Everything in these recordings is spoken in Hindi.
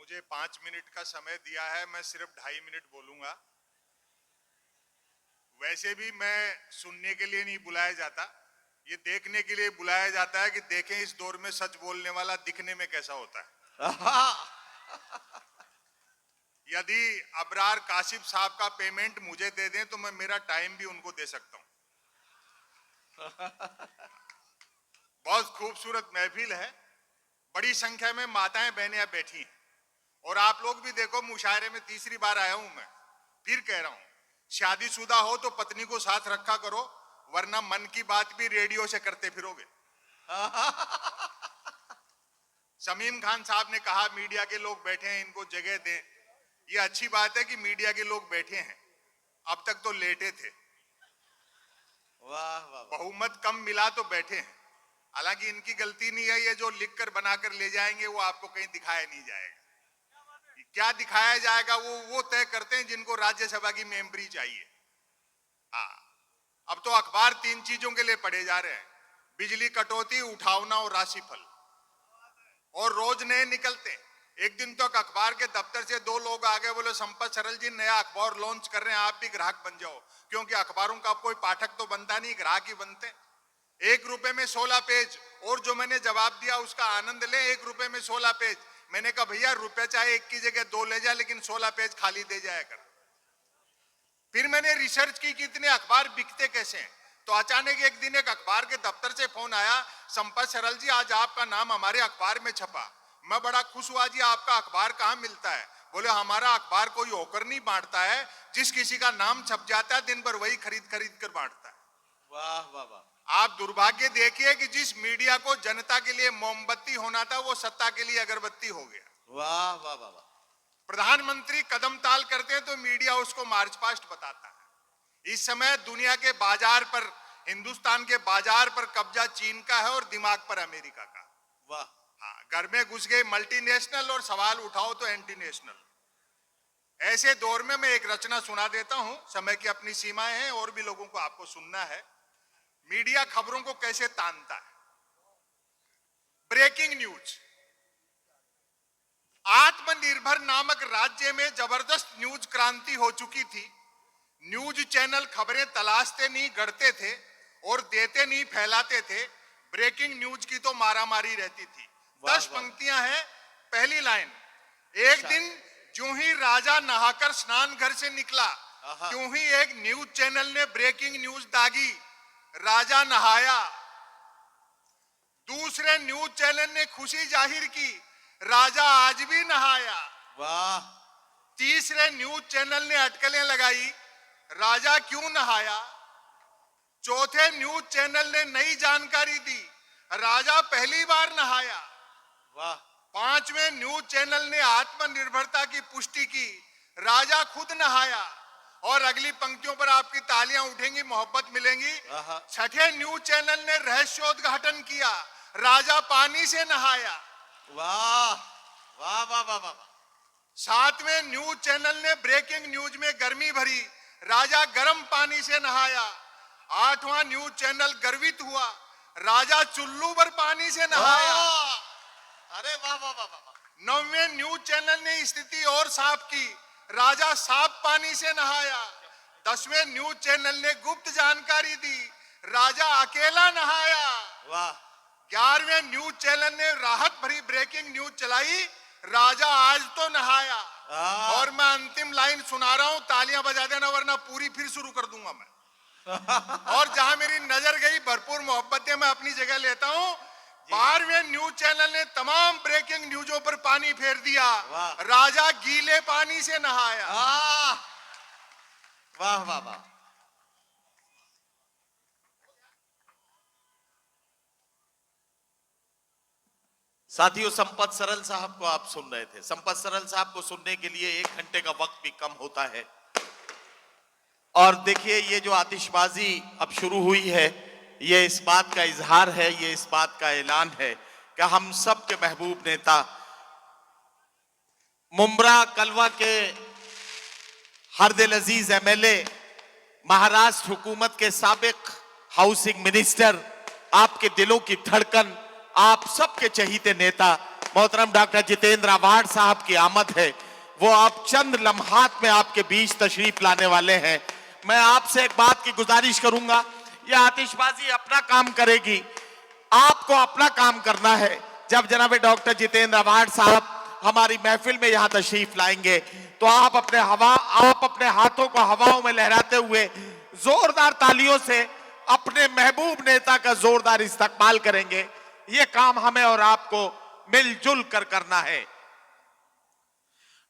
मुझे 5 मिनट का समय दिया है, मैं सिर्फ 2.5 मिनट बोलूंगा। वैसे भी मैं सुनने के लिए नहीं बुलाया जाता, ये देखने के लिए बुलाया जाता है कि देखें इस दौर में सच बोलने वाला दिखने में कैसा होता है। यदि अबरार काशिफ साहब का पेमेंट मुझे दे दें तो मैं मेरा टाइम भी उनको दे सकता हूं। बहुत खूबसूरत महफिल है, बड़ी संख्या में माताएं बहनें बैठी हैं और आप लोग भी देखो, मुशायरे में तीसरी बार आया हूं मैं, फिर कह रहा हूं, शादीशुदा हो तो पत्नी को साथ रखा करो, वरना मन की बात भी रेडियो से करते फिरोगे। शमीम खान साहब ने कहा मीडिया के लोग बैठे हैं, इनको जगह दें। ये अच्छी बात है कि मीडिया के लोग बैठे हैं, अब तक तो लेटे थे। वाह वाह, बहुमत कम मिला तो बैठे हैं। हालांकि इनकी गलती नहीं है, ये जो लिखकर बनाकर ले जाएंगे वो आपको कहीं दिखाया नहीं जाएगा। क्या दिखाया जाएगा वो तय करते हैं जिनको राज्यसभा की मेंबरी चाहिए। हाँ, अब तो अखबार 3 चीजों के लिए पढ़े जा रहे हैं, बिजली कटौती, उठावना और राशिफल, और रोज नए निकलते हैं। एक दिन तक अखबार के दफ्तर से 2 लोग आ गए, बोले संपत सरल जी नया अखबार लॉन्च कर रहे हैं, आप भी ग्राहक बन जाओ, क्योंकि अखबारों का कोई पाठक तो बनता नहीं, ग्राहक ही बनते। 1 रुपए में 16 पेज, और जो मैंने जवाब दिया उसका आनंद ले, 1 रुपए में 16 पेज। मैंने कहा भैया रुपए चाहे 1 की जगह 2 ले जाए, लेकिन 16 पेज खाली दे जाया कर। फिर मैंने रिसर्च की कि इतने अखबार बिकते कैसे हैं, तो अचानक एक दिन एक अखबार के दफ्तर से फोन आया, संपत सरल जी आज आपका नाम हमारे अखबार में छपा। मैं बड़ा खुश हुआ, जी आपका अखबार कहाँ मिलता है? बोले हमारा अखबार कोई होकर नहीं बांटता है, जिस किसी का नाम छप जाता है दिन भर वही खरीद खरीद कर बांटता है। वाह वाह वाह। आप दुर्भाग्य देखिए कि जिस मीडिया को जनता के लिए मोमबत्ती होना था वो सत्ता के लिए अगरबत्ती हो गया। वाह वाह वाह वाह। प्रधानमंत्री कदम ताल करते हैं तो मीडिया उसको मार्च पास्ट बताता है। इस समय दुनिया के बाजार पर, हिंदुस्तान के बाजार पर कब्जा चीन का है और दिमाग पर अमेरिका का। वाह। हाँ, घर में घुस गए मल्टीनेशनल और सवाल उठाओ तो एंटी नेशनल। ऐसे दौर में मैं एक रचना सुना देता हूं, समय की अपनी सीमाएं हैं और भी लोगों को आपको सुनना है। मीडिया खबरों को कैसे तानता है। Breaking news. आत्मनिर्भर नामक राज्य में जबरदस्त न्यूज क्रांति हो चुकी थी। न्यूज चैनल खबरें तलाशते नहीं, गढ़ते थे, और देते नहीं, फैलाते थे। ब्रेकिंग न्यूज की तो मारामारी रहती थी। 10 पंक्तियां हैं। पहली लाइन, एक दिन ज्यों ही राजा नहाकर स्नान घर से निकला, त्यों ही एक न्यूज चैनल ने ब्रेकिंग न्यूज दागी, राजा नहाया। दूसरे न्यूज चैनल ने खुशी जाहिर की, राजा आज भी नहाया। वाह। तीसरे न्यूज चैनल ने अटकलें लगाई, राजा क्यों नहाया। चौथे न्यूज चैनल ने नई जानकारी दी, राजा पहली बार नहाया। वाह। पांचवें न्यूज चैनल ने आत्मनिर्भरता की पुष्टि की, राजा खुद नहाया। और अगली पंक्तियों पर आपकी तालियां उठेंगी, मोहब्बत मिलेंगी। छठे न्यूज चैनल ने रहस्योद्घाटन किया, राजा पानी से नहाया। वाह वाह वाह वाह वाह। सातवें न्यूज चैनल ने ब्रेकिंग न्यूज में गर्मी भरी, राजा गर्म पानी से नहाया। आठवां न्यूज चैनल गर्वित हुआ, राजा चुल्लू भर पानी से नहाया। अरे वाह वाह वाह वाह। नौवें न्यूज चैनल ने स्थिति और साफ की, राजा साफ पानी से नहाया। 10वें न्यूज चैनल ने गुप्त जानकारी दी, राजा अकेला नहाया। वाह। 11वें न्यूज चैनल ने राहत भरी ब्रेकिंग न्यूज चलाई, राजा आज तो नहाया। और मैं अंतिम लाइन सुना रहा हूं, तालियां बजा देना वरना पूरी फिर शुरू कर दूंगा मैं। और जहां मेरी नजर गई, भरपूर मोहब्बतें मैं अपनी जगह लेता हूं। 12वें न्यूज चैनल ने तमाम ब्रेकिंग न्यूजों पर पानी फेर दिया, राजा गीले पानी से नहाया। वाह वाह वाह। साथियों, संपत सरल साहब को आप सुन रहे थे। संपत सरल साहब को सुनने के लिए 1 घंटे का वक्त भी कम होता है। और देखिए, ये जो आतिशबाजी अब शुरू हुई है, ये इस बात का इजहार है, ये इस बात का ऐलान है कि हम सब के महबूब नेता, मुंब्रा कलवा के हरदिल अजीज एमएलए, महाराष्ट्र हुकूमत के साबिक हाउसिंग मिनिस्टर, आपके दिलों की धड़कन, आप सबके चहीते नेता मोहतरम डॉक्टर जितेंद्र आव्हाड साहब की आमद है, वो आप चंद लम्हात में आपके बीच तशरीफ लाने वाले हैं। मैं आपसे एक बात की गुजारिश करूंगा, यह आतिशबाजी अपना काम करेगी, आपको अपना काम करना है। जब जनाब डॉक्टर जितेंद्र आव्हाड साहब हमारी महफिल में यहां तशरीफ लाएंगे तो आप अपने हाथों को हवाओं में लहराते हुए जोरदार तालियों से अपने महबूब नेता का जोरदार इस्तकबाल करेंगे। यह काम हमें और आपको मिलजुल कर करना है।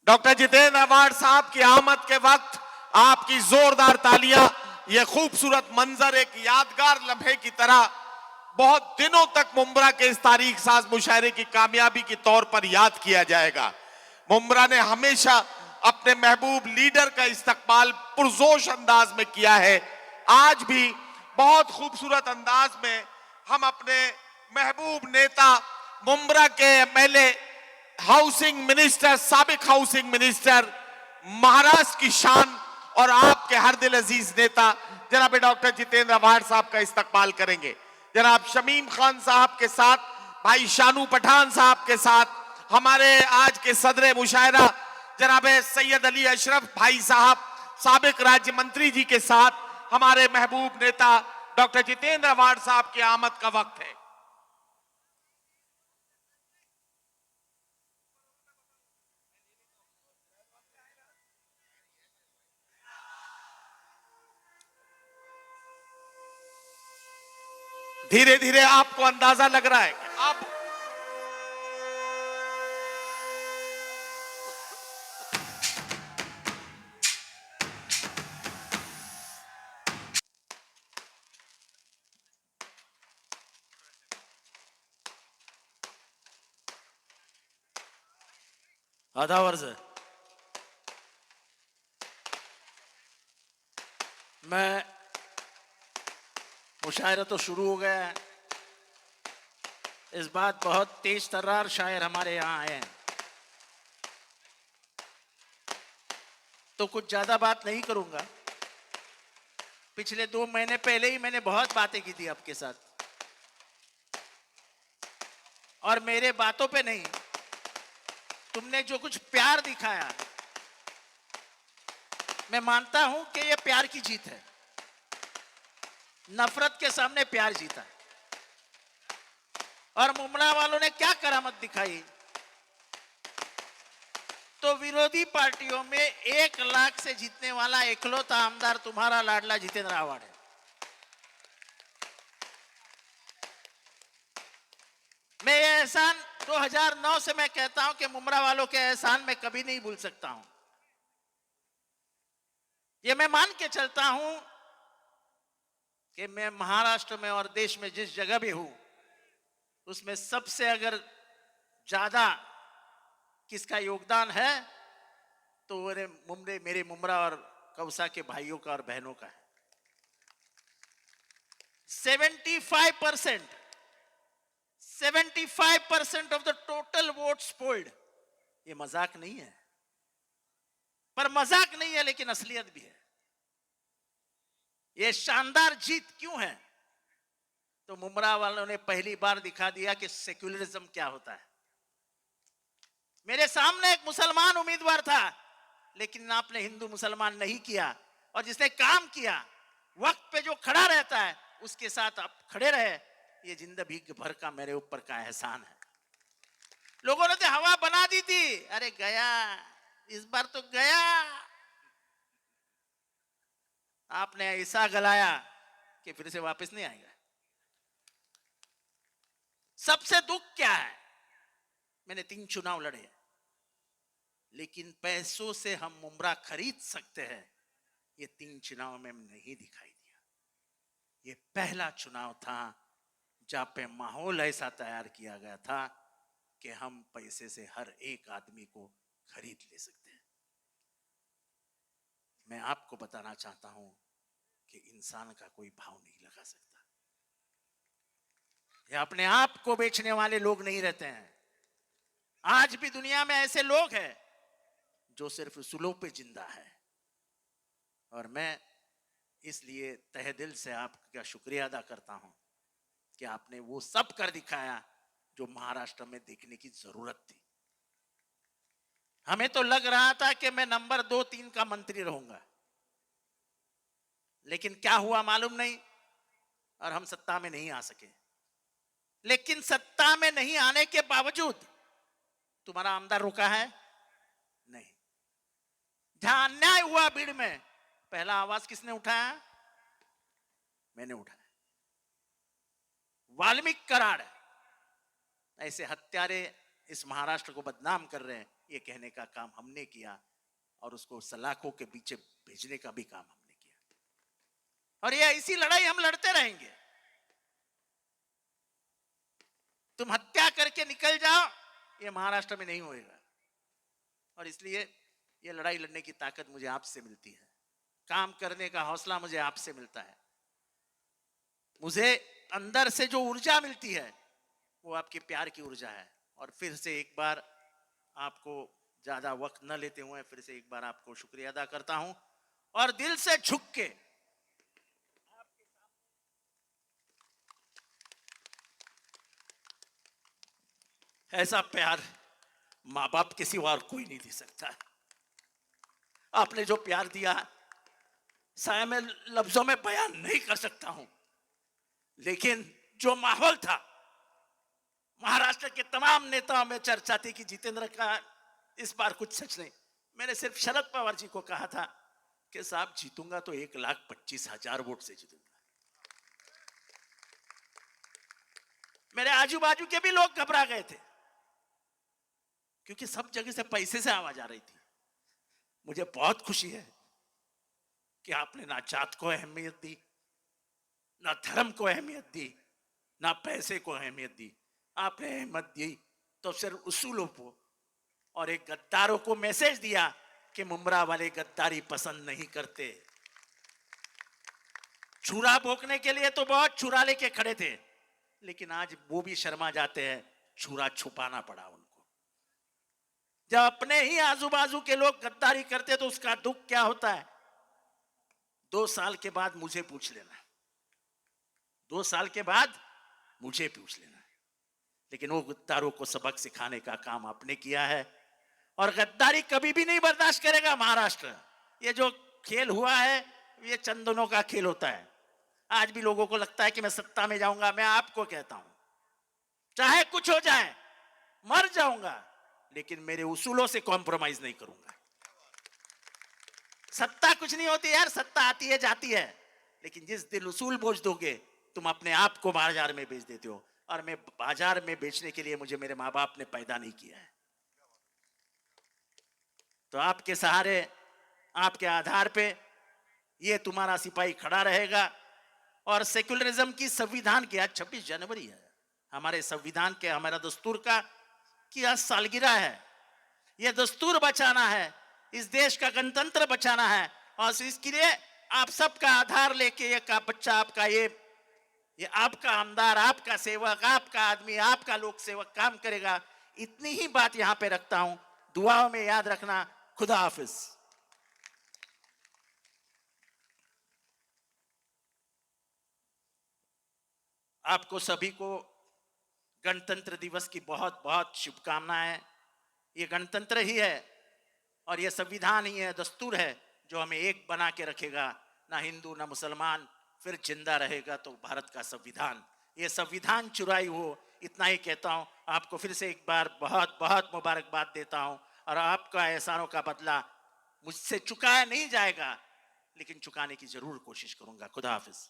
डॉक्टर जितेंद्र आव्हाड साहब की आमद के वक्त आपकी जोरदार तालियां, यह खूबसूरत मंजर एक यादगार लम्हे की तरह बहुत दिनों तक मुंब्रा के इस तारीख साज मुशायरे की कामयाबी के तौर पर याद किया जाएगा। मुंब्रा ने हमेशा अपने महबूब लीडर का इस्तकबाल पुरजोश अंदाज में किया है। आज भी बहुत खूबसूरत अंदाज में हम अपने महबूब नेता, मुंब्रा के एमएलए, हाउसिंग मिनिस्टर, साबिक हाउसिंग मिनिस्टर, महाराष्ट्र की शान और आपके हर दिल अजीज नेता जनाब डॉक्टर जितेंद्र आव्हाड साहब का इस्तकबाल करेंगे। जनाब शमीम खान साहब के साथ, भाई शानू पठान साहब के साथ, हमारे आज के सदर मुशायरा जनाब सैयद अली अशरफ भाई साहब, साबिक राज्य मंत्री जी के साथ हमारे महबूब नेता डॉक्टर जितेंद्र आव्हाड साहब की आमद का वक्त है। धीरे धीरे आपको अंदाजा लग रहा है कि अब आधा वर्ष है। मैं मुशायरा तो शुरू हो गया है। इस बात बहुत तेज तर्रार शायर हमारे यहाँ आए हैं, तो कुछ ज्यादा बात नहीं करूंगा। पिछले 2 महीने पहले ही मैंने बहुत बातें की थी आपके साथ, और मेरे बातों पे नहीं, तुमने जो कुछ प्यार दिखाया, मैं मानता हूं कि यह प्यार की जीत है। नफरत के सामने प्यार जीता। और मुमला वालों ने क्या करामत दिखाई, तो विरोधी पार्टियों में 1 लाख से जीतने वाला इकलौता आमदार तुम्हारा लाडला जितेंद्र आव्हाड है। मैं ये एहसान 2009 से मैं कहता हूं कि मुमरा वालों के एहसान मैं कभी नहीं भूल सकता हूं। ये मैं मान के चलता हूं कि मैं महाराष्ट्र में और देश में जिस जगह भी हूं, उसमें सबसे अगर ज्यादा किसका योगदान है तो मेरे मुमरा और कौसा के भाइयों का और बहनों का है। 75% of the total votes polled. ये मजाक नहीं है, पर मजाक नहीं है लेकिन असलियत भी है। ये शानदार जीत क्यों है, तो मुमरा वालों ने पहली बार दिखा दिया कि सेक्युलरिज्म क्या होता है। मेरे सामने एक मुसलमान उम्मीदवार था, लेकिन आपने हिंदू मुसलमान नहीं किया, और जिसने काम किया, वक्त पे जो खड़ा रहता है, उसके साथ आप खड़े रहे। ये जिंदगी भर का मेरे ऊपर का एहसान है। लोगों ने तो हवा बना दी थी, अरे गया, इस बार तो गया। आपने ऐसा गलाया कि फिर से वापस नहीं आएगा। सबसे दुख क्या है, मैंने 3 चुनाव लड़े, लेकिन पैसों से हम मुमरा खरीद सकते हैं, ये 3 चुनाव में नहीं दिखाई दिया। ये पहला चुनाव था जहां पे माहौल ऐसा तैयार किया गया था कि हम पैसे से हर एक आदमी को खरीद ले सकते हैं। मैं आपको बताना चाहता हूं कि इंसान का कोई भाव नहीं लगा सकता। ये अपने आप को बेचने वाले लोग नहीं रहते हैं। आज भी दुनिया में ऐसे लोग हैं जो सिर्फ उसूलों पे जिंदा है, और मैं इसलिए तहे दिल से आपका शुक्रिया अदा करता हूं कि आपने वो सब कर दिखाया जो महाराष्ट्र में देखने की जरूरत थी। हमें तो लग रहा था कि मैं नंबर 2-3 का मंत्री रहूंगा, लेकिन क्या हुआ मालूम नहीं, और हम सत्ता में नहीं आ सके। लेकिन सत्ता में नहीं आने के बावजूद तुम्हारा आमदार रुका है नहीं। जहां अन्याय हुआ भीड़ में, पहला आवाज किसने उठाया? मैंने उठाया। वाल्मीकि कराड़ ऐसे हत्यारे इस महाराष्ट्र को बदनाम कर रहे हैं, ये कहने का काम हमने किया, और उसको सलाखों के पीछे भेजने का भी काम हमने किया। और ये ऐसी लड़ाई हम लड़ते रहेंगे। तुम हत्या करके निकल जाओ, ये महाराष्ट्र में नहीं होएगा। और इसलिए ये लड़ाई लड़ने की ताकत मुझे आपसे मिलती है, काम करने का हौसला मुझे आपसे मिलता है। मुझे अंदर से जो ऊर्जा मिलती है वो आपके प्यार की ऊर्जा है। और फिर से एक बार आपको ज्यादा वक्त न लेते हुए फिर से एक बार आपको शुक्रिया अदा करता हूं, और दिल से झुक के ऐसा प्यार माँ बाप के सिवा और कोई नहीं दे सकता। आपने जो प्यार दिया शायद मैं लफ्जों में बयान नहीं कर सकता हूं, लेकिन जो माहौल था, महाराष्ट्र के तमाम नेताओं में चर्चा थी कि जितेंद्र का इस बार कुछ सच नहीं। मैंने सिर्फ शरद पवार जी को कहा था कि साहब जीतूंगा तो 1,25,000 वोट से जीतूंगा। मेरे आजू बाजू के भी लोग घबरा गए थे, क्योंकि सब जगह से पैसे से आवाज आ रही थी। मुझे बहुत खुशी है कि आपने ना जात को अहमियत दी, ना धर्म को अहमियत दी, ना पैसे को अहमियत दी। आपने अहमियत दी तो सिर्फ उसूलों को, और एक गद्दारों को मैसेज दिया कि मुमरा वाले गद्दारी पसंद नहीं करते। छुरा भोंकने के लिए तो बहुत छुरा लेके खड़े थे, लेकिन आज वो भी शर्मा जाते हैं, छुरा छुपाना पड़ा उनको। जब अपने ही आजू बाजू के लोग गद्दारी करते तो उसका दुख क्या होता है। 2 साल के बाद मुझे पूछ लेना, 2 साल के बाद मुझे पूछ लेना। लेकिन वो गद्दारों को सबक सिखाने का काम आपने किया है, और गद्दारी कभी भी नहीं बर्दाश्त करेगा महाराष्ट्र। ये जो खेल हुआ है ये चंद दिनों का खेल होता है। आज भी लोगों को लगता है कि मैं सत्ता में जाऊंगा। मैं आपको कहता हूं, चाहे कुछ हो जाए, मर जाऊंगा, लेकिन मेरे उसूलों से कॉम्प्रोमाइज नहीं करूंगा। सत्ता कुछ नहीं होती यार, सत्ता आती है जाती है, लेकिन जिस दिन उसूल बोझ दोगे तुम अपने आप को बाजार में बेच देते हो। और मैं बाजार में बेचने के लिए मुझे मेरे माँ बाप ने पैदा नहीं किया है। तो आपके सहारे, आपके आधार पे ये तुम्हारा सिपाही खड़ा रहेगा। और सेक्युलरिज्म की संविधान की आज 26 जनवरी है, हमारे संविधान के, हमारा दस्तूर का की आज सालगिरह है। यह दस्तूर बचाना है, इस देश का गणतंत्र बचाना है, और इसके लिए आप सबका आधार लेके ये का बच्चा आपका ये आपका आमदार, आपका सेवक, आपका आदमी, आपका लोक सेवक काम करेगा। इतनी ही बात यहां पे रखता हूं, दुआओं में याद रखना। खुदा हाफिज। आपको सभी को गणतंत्र दिवस की बहुत बहुत शुभकामनाएं। ये गणतंत्र ही है और ये संविधान ही है, दस्तूर है, जो हमें एक बना के रखेगा। ना हिंदू ना मुसलमान फिर जिंदा रहेगा तो भारत का संविधान। ये संविधान चुराई हो, इतना ही कहता हूं। आपको फिर से एक बार बहुत बहुत मुबारकबाद देता हूं, और आपका एहसानों का बदला मुझसे चुकाया नहीं जाएगा, लेकिन चुकाने की जरूर कोशिश करूंगा। खुदा हाफिज।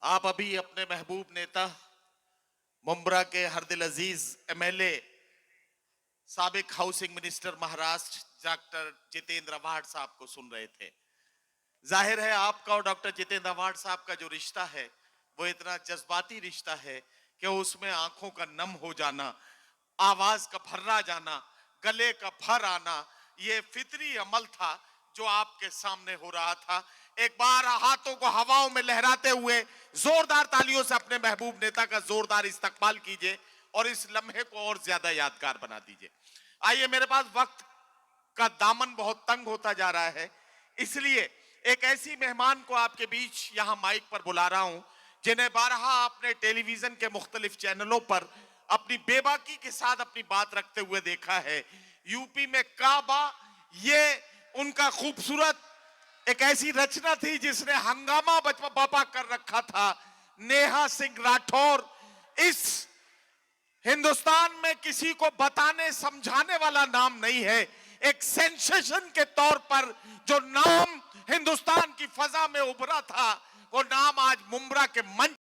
आप अभी अपने महबूब नेता मुंब्रा के हरदिल अजीज एमएलए, साबिक housing minister Maharashtra doctor Jitendra Awhad साहब को सुन रहे थे। जाहिर है आपका और डॉक्टर जितेंद्र आव्हाड साहब का जो रिश्ता है वो इतना जज्बाती रिश्ता है कि उसमें आंखों का नम हो जाना, आवाज का भर्रा जाना, गले का भर आना, ये फितरी अमल था जो आपके सामने हो रहा था एक बार हाथों को हवाओं में लहराते हुए जोरदार तालियों से अपने महबूब नेता का जोरदार इस्तकबाल कीजिए और इस लम्हे को और ज्यादा यादगार बना दीजिए। आइए, मेरे पास वक्त का दामन बहुत तंग होता जा रहा है, इसलिए एक ऐसी मेहमान को आपके बीच यहां माइक पर बुला रहा हूं जिन्हें बारहा आपने टेलीविजन के मुख्तलिफ चैनलों पर अपनी बेबाकी के साथ अपनी बात रखते हुए देखा है। यूपी में काबा, ये उनका खूबसूरत एक ऐसी रचना थी जिसने हंगामा बपा कर रखा था। नेहा सिंह राठौर इस हिंदुस्तान में किसी को बताने समझाने वाला नाम नहीं है। एक सेंसेशन के तौर पर जो नाम हिंदुस्तान की फजा में उभरा था, वो नाम आज मुंब्रा के मंच